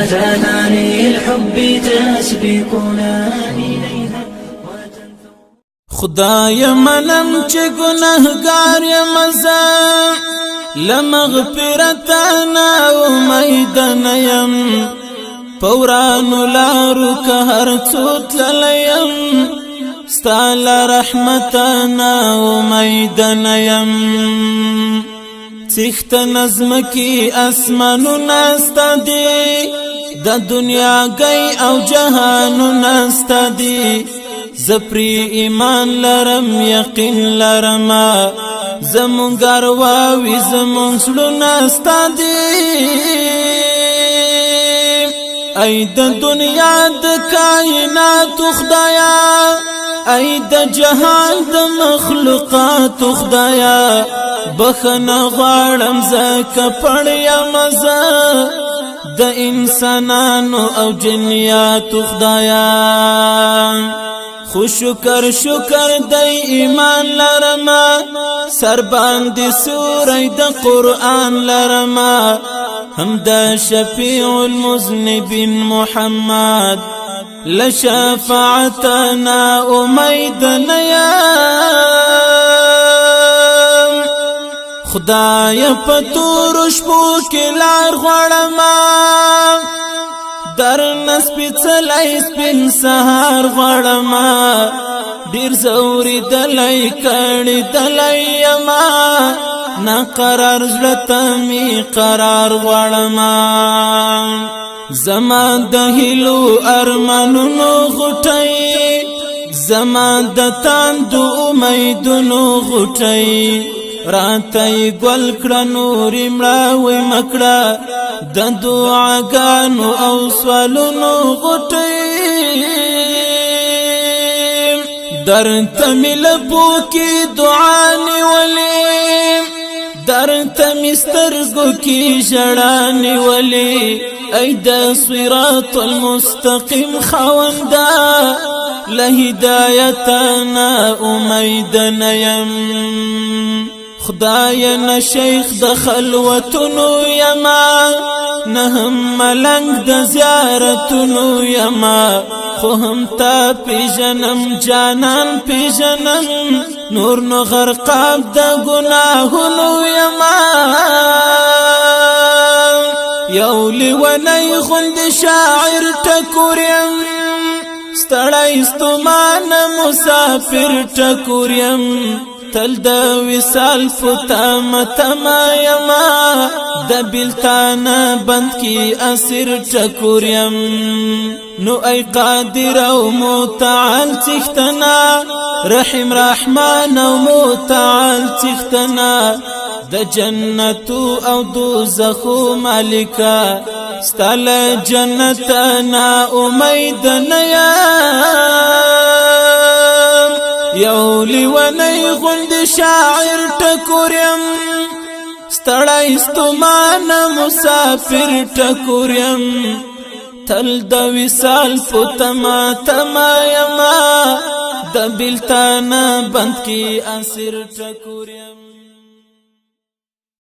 تهاني الحب تسبقنا إليها. خدای منم چې ګناهګار یم زه لمغفرتنا امید نه یم پورانو لارو که هر څو تللی یم ستا له رحمتنا امید نه یم څښتنه ځمکې اسمانونه ستا دي د دنیاګۍ او جهانونه ستا دي زپری ایمان لرم یقین لرما زمون گرواوی زمون سلونا ستا دی ای د دنیا د کائنات خدایا ای د جهان د مخلوقات خدایا بخنه غواړم زکه پړیا مزه د انسانانو او جنیات خدایا خو شکر دی ایمان لرما سر باندې سورې د قرآن لرما هم د شفیع المذنبین محمد لشفاعتنا امید نیم خدای په تور شپو کې لار غواړما در نسپیڅلی سپین سهار غواړما ډیر زوري دلی کړي دلی یما نا قرار زړه ته می قرار غواړما زما د هیلو ارمانونو غټي زما د تاندو امیدونو غټي راتای ګل کړه نورې مړاوي مکړه د دعاګانو او سوالونو غټي درته ملبو کې دعا نیولې درته مسترګو کې ژړا نیولې ای د صراط المستقیم خوندا له هدایتنا امید نیم خدای نه شیخ د خلوتونو یما نه هم ملنګ د زیارتونو یما خو هم تا پیژنم جانان پیژنم نور نو غرقاب د ګناهونو یما یو لیونی غوند شاعر ټکور یم ستړی ستومان مسافر ټکور یم تل د وصال فتما یما د بلتان بند کی اسیر ټکور یم نو ای قادر او متعال څښتنا رحیم رحمان او متعال څښتنا د جنت او دوزخ مالکا ستل جنت نا امید نیا یو لیونی غوند شاعر ټکور یم ستړی ستومان مسافر ټکور یم تل د وصال فتما یما د بلتان بند کی اسیر ټکور یم